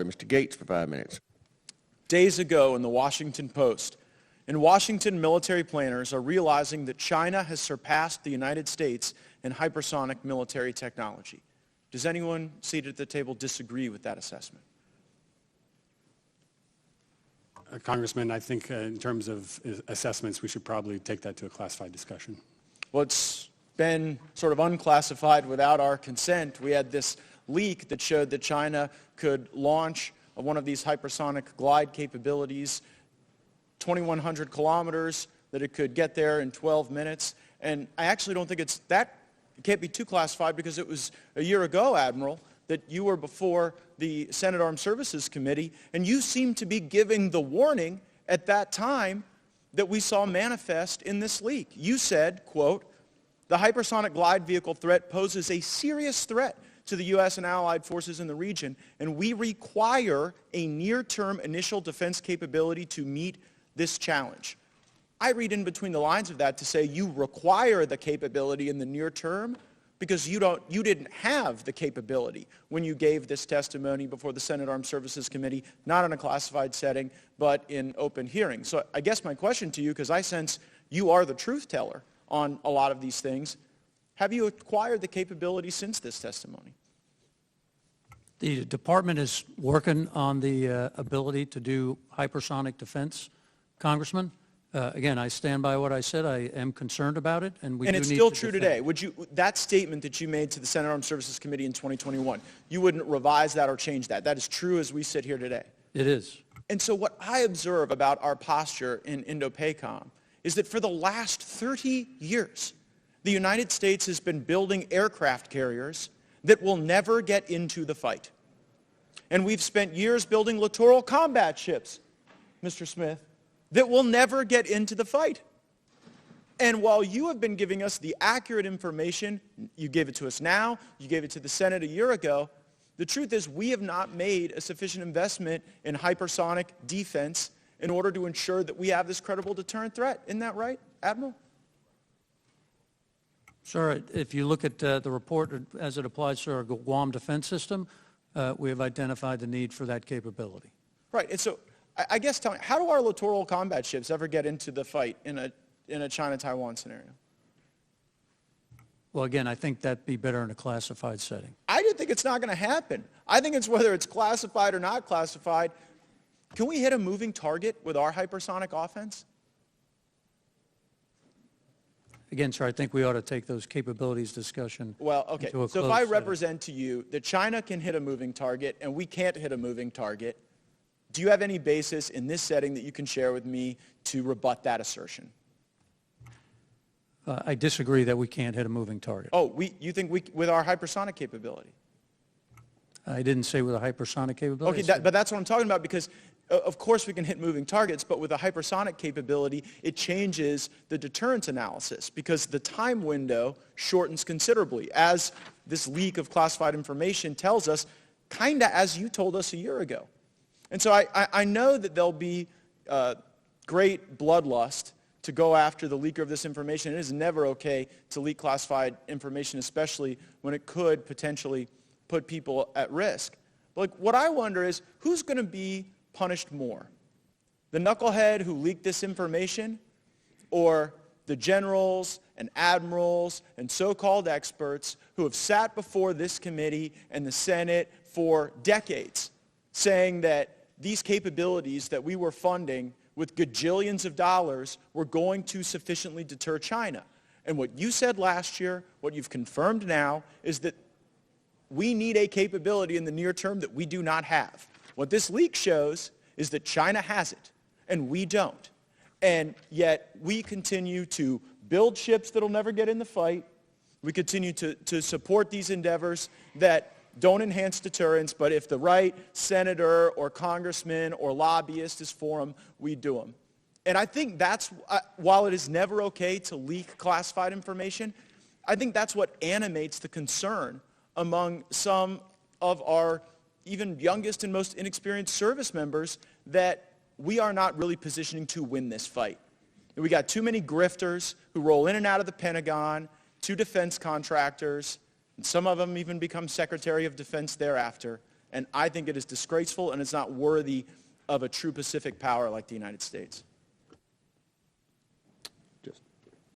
Mr. Gates for 5 minutes. Days ago in the Washington Post, in Washington, military planners are realizing that China has surpassed the United States in hypersonic military technology. Does anyone seated at the table disagree with that assessment? Congressman, I think in terms of assessments, we should probably take that to a classified discussion. Well, it's been sort of unclassified without our consent. We had this leak that showed that China could launch one of these hypersonic glide capabilities, 2,100 kilometers, that it could get there in 12 minutes. And I actually don't think it can't be too classified because it was a year ago, Admiral, that you were before the Senate Armed Services Committee, and you seemed to be giving the warning at that time that we saw manifest in this leak. You said, quote, "The hypersonic glide vehicle threat poses a serious threat to the U.S. and allied forces in the region, and we require a near-term initial defense capability to meet this challenge." I read in between the lines of that to say you require the capability in the near term because you didn't have the capability when you gave this testimony before the Senate Armed Services Committee, not in a classified setting, but in open hearing. So I guess my question to you, because I sense you are the truth teller on a lot of these things, have you acquired the capability since this testimony? The department is working on the ability to do hypersonic defense, Congressman. Again, I stand by what I said. I am concerned about it, and it's still true today. That statement that you made to the Senate Armed Services Committee in 2021, you wouldn't revise that or change that. That is true as we sit here today. It is. And so what I observe about our posture in Indo-PACOM is that for the last 30 years, the United States has been building aircraft carriers that will never get into the fight. And we've spent years building littoral combat ships, Mr. Smith, that will never get into the fight. And while you have been giving us the accurate information, you gave it to us now, you gave it to the Senate a year ago, the truth is we have not made a sufficient investment in hypersonic defense in order to ensure that we have this credible deterrent threat. Isn't that right, Admiral? Sir, if you look at the report as it applies to our Guam defense system, we have identified the need for that capability. Right, and so I guess tell me, how do our littoral combat ships ever get into the fight in a China-Taiwan scenario? Well, again, I think that'd be better in a classified setting. I do think it's not going to happen. I think it's whether it's classified or not classified. Can we hit a moving target with our hypersonic offense? Again, sir, I think we ought to take those capabilities discussion Well, okay. So if I represent to you that China can hit a moving target and we can't hit a moving target, do you have any basis in this setting that you can share with me to rebut that assertion? I disagree that we can't hit a moving target. Oh, you think with our hypersonic capability? I didn't say with a hypersonic capability. Okay, but that's what I'm talking about because, of course, we can hit moving targets, but with a hypersonic capability, it changes the deterrence analysis because the time window shortens considerably, as this leak of classified information tells us, kind of as you told us a year ago. And so I know that there'll be great bloodlust to go after the leaker of this information. It is never okay to leak classified information, especially when it could potentially put people at risk. But what I wonder is, who's going to be punished more? The knucklehead who leaked this information, or the generals and admirals and so-called experts who have sat before this committee and the Senate for decades saying that these capabilities that we were funding with gajillions of dollars were going to sufficiently deter China? And what you said last year, what you've confirmed now, is that we need a capability in the near term that we do not have. What this leak shows is that China has it, and we don't. And yet we continue to build ships that will never get in the fight. We continue to support these endeavors that don't enhance deterrence, but if the right senator or congressman or lobbyist is for them, we do them. And I think that's, while it is never okay to leak classified information, I think that's what animates the concern among some of our even youngest and most inexperienced service members that we are not really positioning to win this fight. We got too many grifters who roll in and out of the Pentagon, to defense contractors, and some of them even become Secretary of Defense thereafter, And I think it is disgraceful, and it's not worthy of a true Pacific power like the United States.